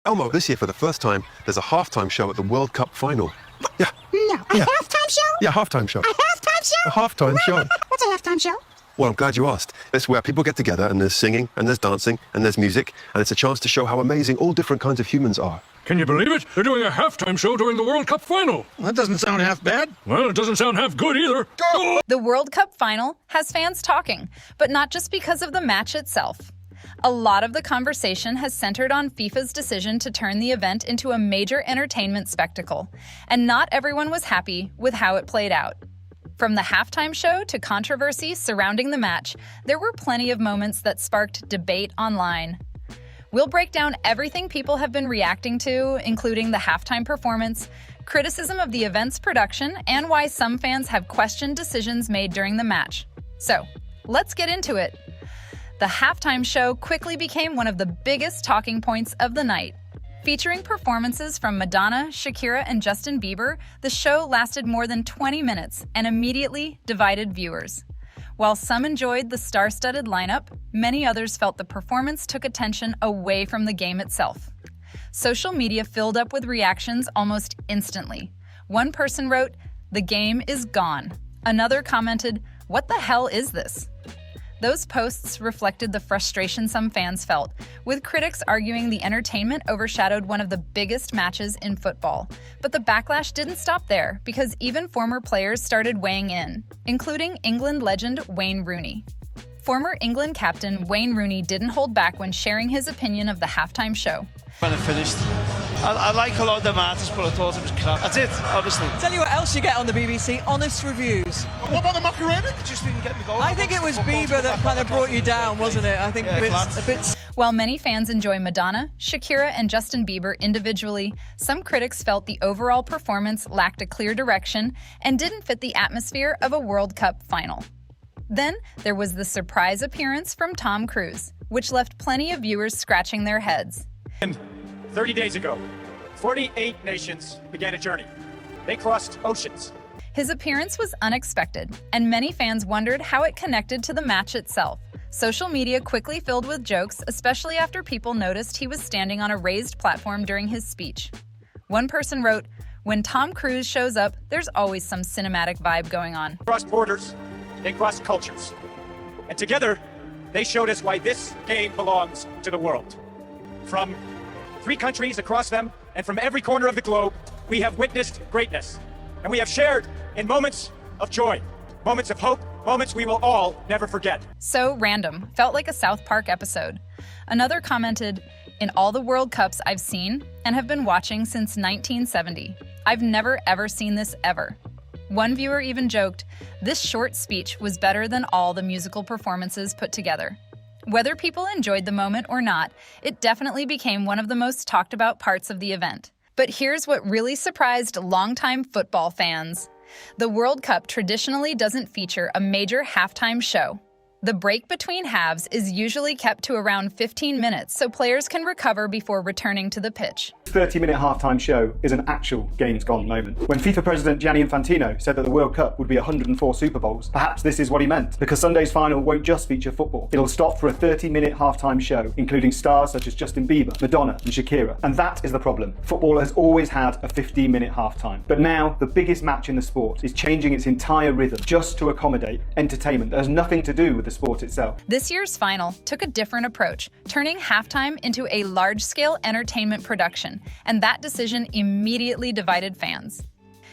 Elmo, this year for the first time, there's a halftime show at the World Cup final. Yeah. No, a halftime show? Yeah, halftime show. A halftime show? A halftime show. What's a halftime show? Well, I'm glad you asked. It's where people get together and there's singing and there's dancing and there's music and it's a chance to show how amazing all different kinds of humans are. Can you believe it? They're doing a halftime show during the World Cup final. Well, that doesn't sound half bad. Well, it doesn't sound half good either. Go! The World Cup final has fans talking, but not just because of the match itself. A lot of the conversation has centered on FIFA's decision to turn the event into a major entertainment spectacle, and not everyone was happy with how it played out. From the halftime show to controversy surrounding the match, there were plenty of moments that sparked debate online. We'll break down everything people have been reacting to, including the halftime performance, criticism of the event's production, and why some fans have questioned decisions made during the match. So, let's get into it. The halftime show quickly became one of the biggest talking points of the night. Featuring performances from Madonna, Shakira, and Justin Bieber, the show lasted more than 20 minutes and immediately divided viewers. While some enjoyed the star-studded lineup, many others felt the performance took attention away from the game itself. Social media filled up with reactions almost instantly. One person wrote, "The game is gone." Another commented, "What the hell is this?" Those posts reflected the frustration some fans felt, with critics arguing the entertainment overshadowed one of the biggest matches in football. But the backlash didn't stop there, because even former players started weighing in, including England legend Wayne Rooney. Former England captain Wayne Rooney didn't hold back when sharing his opinion of the halftime show. When it finished, I like a lot of the matches, but I thought it was crap. That's it, honestly. Tell you what else you get on the BBC, honest reviews. What about the Macarena? It just didn't get me going. I think it was Bieber that kind of brought you down, wasn't it? I think a bit. While many fans enjoy Madonna, Shakira, and Justin Bieber individually, some critics felt the overall performance lacked a clear direction and didn't fit the atmosphere of a World Cup final. Then there was the surprise appearance from Tom Cruise, which left plenty of viewers scratching their heads. 30 days ago, 48 nations began a journey. They crossed oceans. His appearance was unexpected, and many fans wondered how it connected to the match itself. Social media quickly filled with jokes, especially after people noticed he was standing on a raised platform during his speech. One person wrote, "When Tom Cruise shows up, there's always some cinematic vibe going on." Crossed borders, they crossed cultures. And together, they showed us why this game belongs to the world. From 3 countries across them, and from every corner of the globe, we have witnessed greatness. And we have shared in moments of joy, moments of hope, moments we will all never forget. So random, felt like a South Park episode. Another commented, "In all the World Cups I've seen and have been watching since 1970, I've never ever seen this ever." One viewer even joked, "This short speech was better than all the musical performances put together." Whether people enjoyed the moment or not, it definitely became one of the most talked about parts of the event. But here's what really surprised longtime football fans. The World Cup traditionally doesn't feature a major halftime show. The break between halves is usually kept to around 15 minutes so players can recover before returning to the pitch. 30-minute halftime show is an actual games gone moment. When FIFA President Gianni Infantino said that the World Cup would be 104 Super Bowls, perhaps this is what he meant, because Sunday's final won't just feature football. It'll stop for a 30-minute halftime show, including stars such as Justin Bieber, Madonna, and Shakira. And that is the problem. Football has always had a 15-minute halftime. But now, the biggest match in the sport is changing its entire rhythm just to accommodate entertainment that has nothing to do with the sport itself. This year's final took a different approach, turning halftime into a large-scale entertainment production, and that decision immediately divided fans.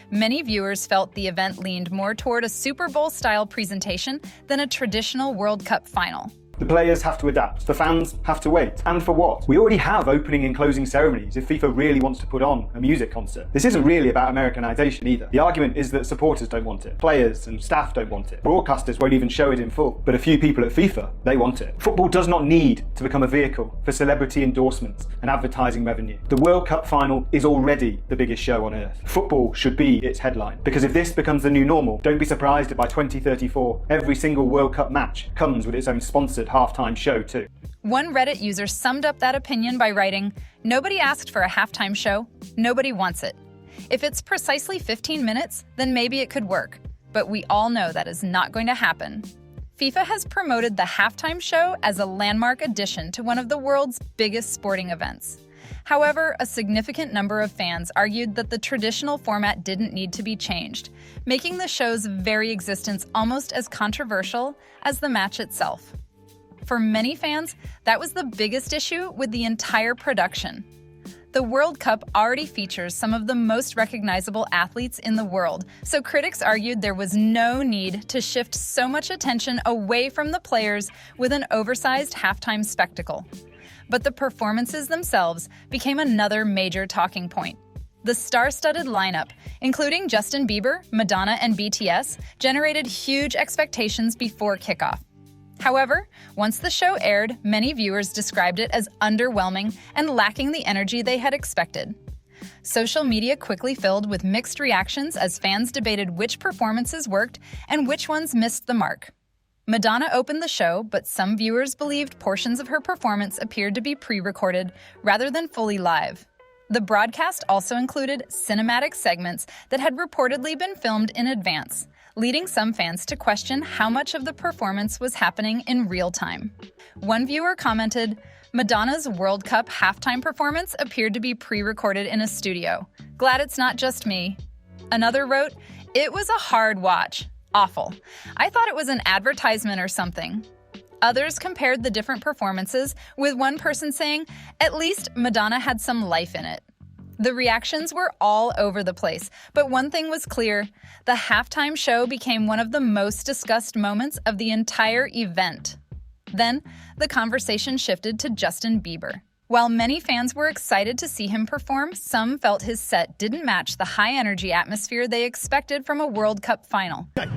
Many viewers felt the event leaned more toward a Super Bowl-style presentation than a traditional World Cup final. The players have to adapt, the fans have to wait. And for what? We already have opening and closing ceremonies if FIFA really wants to put on a music concert. This isn't really about Americanization either. The argument is that supporters don't want it, players and staff don't want it, broadcasters won't even show it in full, but a few people at FIFA, they want it. Football does not need to become a vehicle for celebrity endorsements and advertising revenue. The World Cup final is already the biggest show on earth. Football should be its headline, because if this becomes the new normal, don't be surprised if by 2034, every single World Cup match comes with its own sponsored halftime show too. One Reddit user summed up that opinion by writing, "Nobody asked for a halftime show, nobody wants it. If it's precisely 15 minutes, then maybe it could work. But we all know that is not going to happen." FIFA has promoted the halftime show as a landmark addition to one of the world's biggest sporting events. However, a significant number of fans argued that the traditional format didn't need to be changed, making the show's very existence almost as controversial as the match itself. For many fans, that was the biggest issue with the entire production. The World Cup already features some of the most recognizable athletes in the world, so critics argued there was no need to shift so much attention away from the players with an oversized halftime spectacle. But the performances themselves became another major talking point. The star-studded lineup, including Justin Bieber, Madonna, and BTS, generated huge expectations before kickoff. However, once the show aired, many viewers described it as underwhelming and lacking the energy they had expected. Social media quickly filled with mixed reactions as fans debated which performances worked and which ones missed the mark. Madonna opened the show, but some viewers believed portions of her performance appeared to be pre-recorded rather than fully live. The broadcast also included cinematic segments that had reportedly been filmed in advance, leading some fans to question how much of the performance was happening in real time. One viewer commented, "Madonna's World Cup halftime performance appeared to be pre-recorded in a studio. Glad it's not just me." Another wrote, "It was a hard watch. Awful. I thought it was an advertisement or something." Others compared the different performances, with one person saying, "At least Madonna had some life in it." The reactions were all over the place, but one thing was clear: the halftime show became one of the most discussed moments of the entire event. Then, the conversation shifted to Justin Bieber. While many fans were excited to see him perform, some felt his set didn't match the high-energy atmosphere they expected from a World Cup final. Okay,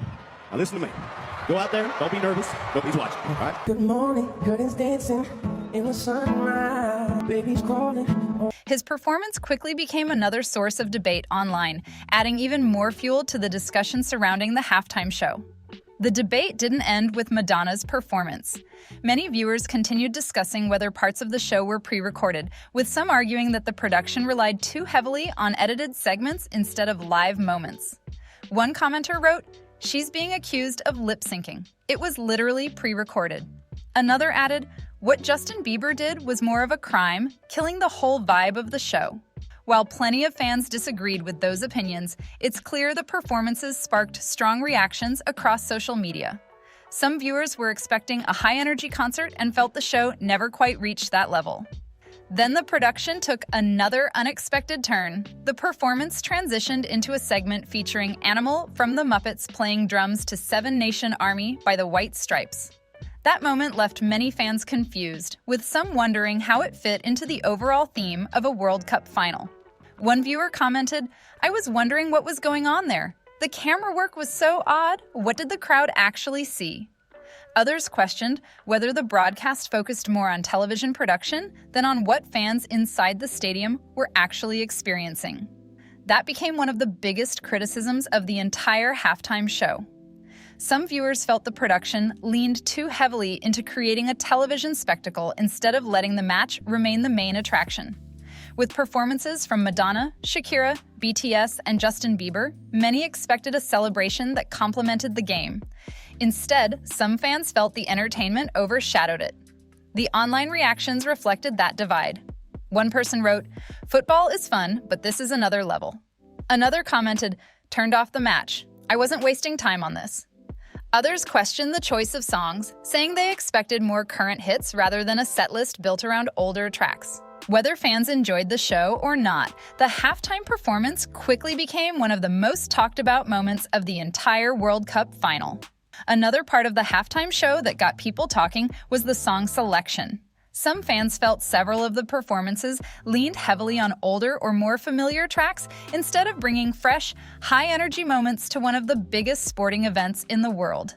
now listen to me. Go out there, don't be nervous, nobody's watching, all right? Good morning, curtains dancing in the sunrise, baby's crawling. His performance quickly became another source of debate online, adding even more fuel to the discussion surrounding the halftime show. The debate didn't end with Madonna's performance. Many viewers continued discussing whether parts of the show were pre-recorded, with some arguing that the production relied too heavily on edited segments instead of live moments. One commenter wrote, "She's being accused of lip-syncing. It was literally pre-recorded." Another added, "What Justin Bieber did was more of a crime, killing the whole vibe of the show." While plenty of fans disagreed with those opinions, it's clear the performances sparked strong reactions across social media. Some viewers were expecting a high-energy concert and felt the show never quite reached that level. Then the production took another unexpected turn. The performance transitioned into a segment featuring Animal from the Muppets playing drums to Seven Nation Army by the White Stripes. That moment left many fans confused, with some wondering how it fit into the overall theme of a World Cup final. One viewer commented, "I was wondering what was going on there. The camera work was so odd. What did the crowd actually see?" Others questioned whether the broadcast focused more on television production than on what fans inside the stadium were actually experiencing. That became one of the biggest criticisms of the entire halftime show. Some viewers felt the production leaned too heavily into creating a television spectacle instead of letting the match remain the main attraction. With performances from Madonna, Shakira, BTS, and Justin Bieber, many expected a celebration that complemented the game. Instead, some fans felt the entertainment overshadowed it. The online reactions reflected that divide. One person wrote, "Football is fun, but this is another level." Another commented, "Turned off the match. I wasn't wasting time on this." Others questioned the choice of songs, saying they expected more current hits rather than a setlist built around older tracks. Whether fans enjoyed the show or not, the halftime performance quickly became one of the most talked about moments of the entire World Cup final. Another part of the halftime show that got people talking was the song selection. Some fans felt several of the performances leaned heavily on older or more familiar tracks instead of bringing fresh, high-energy moments to one of the biggest sporting events in the world.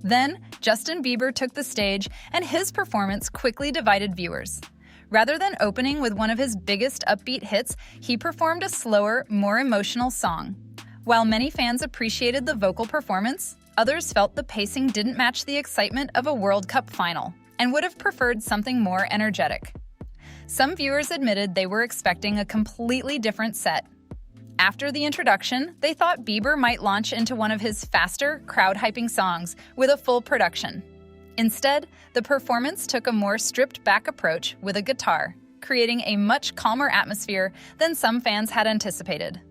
Then, Justin Bieber took the stage, and his performance quickly divided viewers. Rather than opening with one of his biggest upbeat hits, he performed a slower, more emotional song. While many fans appreciated the vocal performance, others felt the pacing didn't match the excitement of a World Cup final and would have preferred something more energetic. Some viewers admitted they were expecting a completely different set. After the introduction, they thought Bieber might launch into one of his faster, crowd-hyping songs with a full production. Instead, the performance took a more stripped-back approach with a guitar, creating a much calmer atmosphere than some fans had anticipated.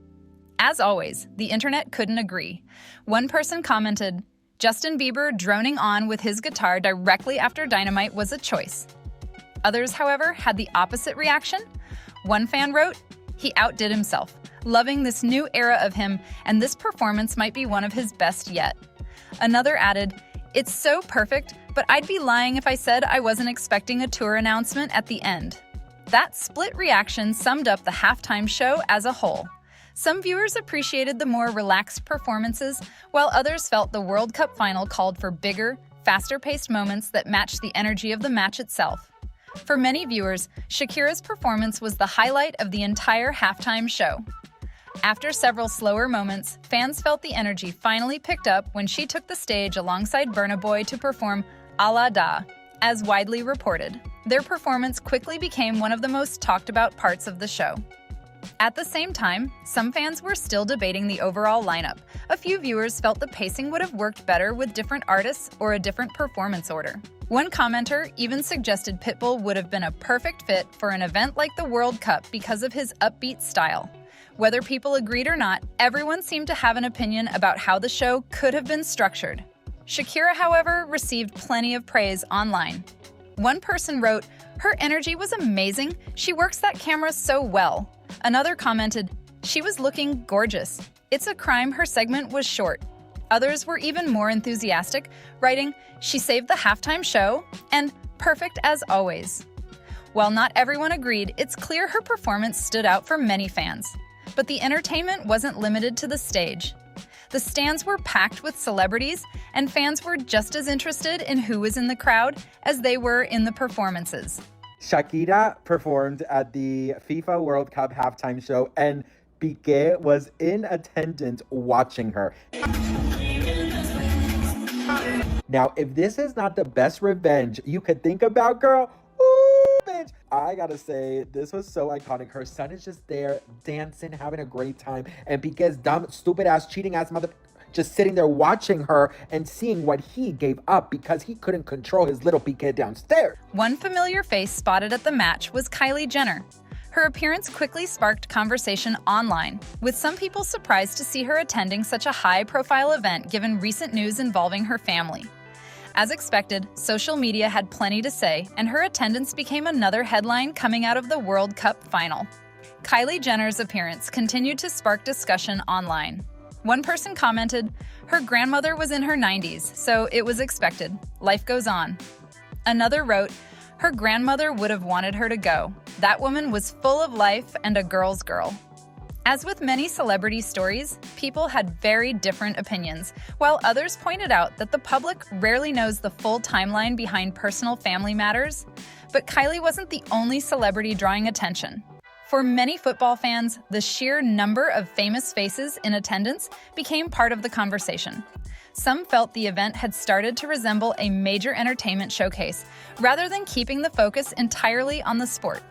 As always, the internet couldn't agree. One person commented, "Justin Bieber droning on with his guitar directly after Dynamite was a choice." Others, however, had the opposite reaction. One fan wrote, "He outdid himself, loving this new era of him, and this performance might be one of his best yet." Another added, "It's so perfect, but I'd be lying if I said I wasn't expecting a tour announcement at the end." That split reaction summed up the halftime show as a whole. Some viewers appreciated the more relaxed performances, while others felt the World Cup final called for bigger, faster-paced moments that matched the energy of the match itself. For many viewers, Shakira's performance was the highlight of the entire halftime show. After several slower moments, fans felt the energy finally picked up when she took the stage alongside Burna Boy to perform "A La Da," as widely reported. Their performance quickly became one of the most talked about parts of the show. At the same time, some fans were still debating the overall lineup. A few viewers felt the pacing would have worked better with different artists or a different performance order. One commenter even suggested Pitbull would have been a perfect fit for an event like the World Cup because of his upbeat style. Whether people agreed or not, everyone seemed to have an opinion about how the show could have been structured. Shakira, however, received plenty of praise online. One person wrote, "Her energy was amazing. She works that camera so well." Another commented, "She was looking gorgeous. It's a crime her segment was short." Others were even more enthusiastic, writing, "She saved the halftime show," and "perfect as always." While not everyone agreed, it's clear her performance stood out for many fans. But the entertainment wasn't limited to the stage. The stands were packed with celebrities, and fans were just as interested in who was in the crowd as they were in the performances. Shakira performed at the FIFA World Cup halftime show, and Piqué was in attendance watching her. Now, if this is not the best revenge you could think about, girl, ooh, bitch. I gotta say, this was so iconic. Her son is just there, dancing, having a great time, and Piqué's dumb, stupid-ass, cheating-ass mother just sitting there watching her and seeing what he gave up because he couldn't control his little Piqué downstairs. One familiar face spotted at the match was Kylie Jenner. Her appearance quickly sparked conversation online, with some people surprised to see her attending such a high-profile event given recent news involving her family. As expected, social media had plenty to say, and her attendance became another headline coming out of the World Cup final. Kylie Jenner's appearance continued to spark discussion online. One person commented, "Her grandmother was in her 90s, so it was expected. Life goes on." Another wrote, "Her grandmother would have wanted her to go. That woman was full of life and a girl's girl." As with many celebrity stories, people had very different opinions, while others pointed out that the public rarely knows the full timeline behind personal family matters. But Kylie wasn't the only celebrity drawing attention. For many football fans, the sheer number of famous faces in attendance became part of the conversation. Some felt the event had started to resemble a major entertainment showcase, rather than keeping the focus entirely on the sport.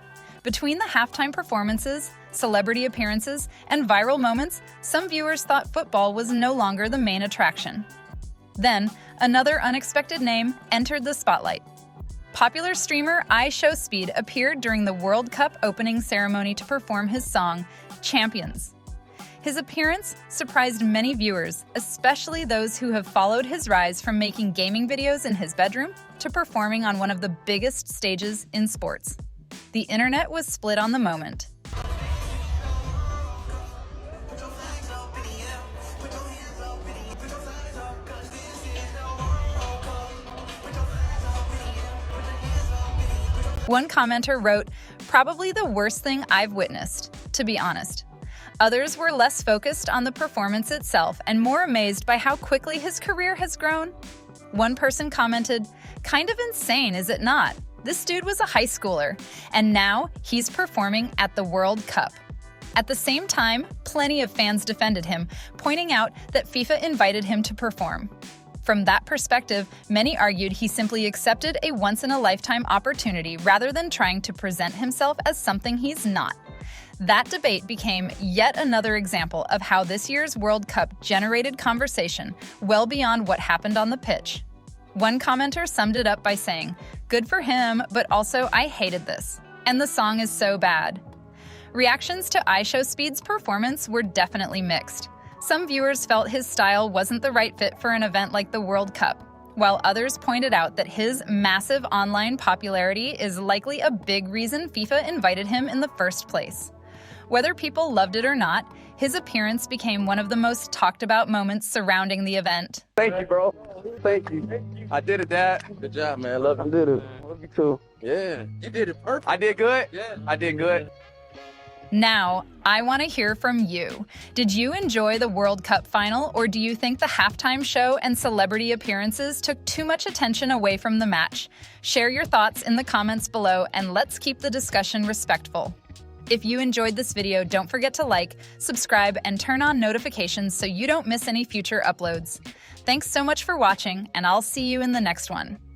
Between the halftime performances, celebrity appearances, and viral moments, some viewers thought football was no longer the main attraction. Then, another unexpected name entered the spotlight. Popular streamer iShowSpeed appeared during the World Cup opening ceremony to perform his song, Champions. His appearance surprised many viewers, especially those who have followed his rise from making gaming videos in his bedroom to performing on one of the biggest stages in sports. The internet was split on the moment. One commenter wrote, "Probably the worst thing I've witnessed, to be honest." Others were less focused on the performance itself and more amazed by how quickly his career has grown. One person commented, "Kind of insane, is it not? This dude was a high schooler, and now he's performing at the World Cup." At the same time, plenty of fans defended him, pointing out that FIFA invited him to perform. From that perspective, many argued he simply accepted a once-in-a-lifetime opportunity rather than trying to present himself as something he's not. That debate became yet another example of how this year's World Cup generated conversation well beyond what happened on the pitch. One commenter summed it up by saying, "Good for him, but also I hated this." and the song is so bad. Reactions to iShowSpeed's performance were definitely mixed. Some viewers felt his style wasn't the right fit for an event like the World Cup, while others pointed out that his massive online popularity is likely a big reason FIFA invited him in the first place. Whether people loved it or not, his appearance became one of the most talked about moments surrounding the event. Thank you, bro. Thank you. I did it, Dad. Good job, man. Love you. I did it. Love you too. Yeah. You did it perfect. I did good? Yeah. I did good. Now, I want to hear from you. Did you enjoy the World Cup final, or do you think the halftime show and celebrity appearances took too much attention away from the match? Share your thoughts in the comments below, and let's keep the discussion respectful. If you enjoyed this video, don't forget to like, subscribe, and turn on notifications so you don't miss any future uploads. Thanks so much for watching, and I'll see you in the next one.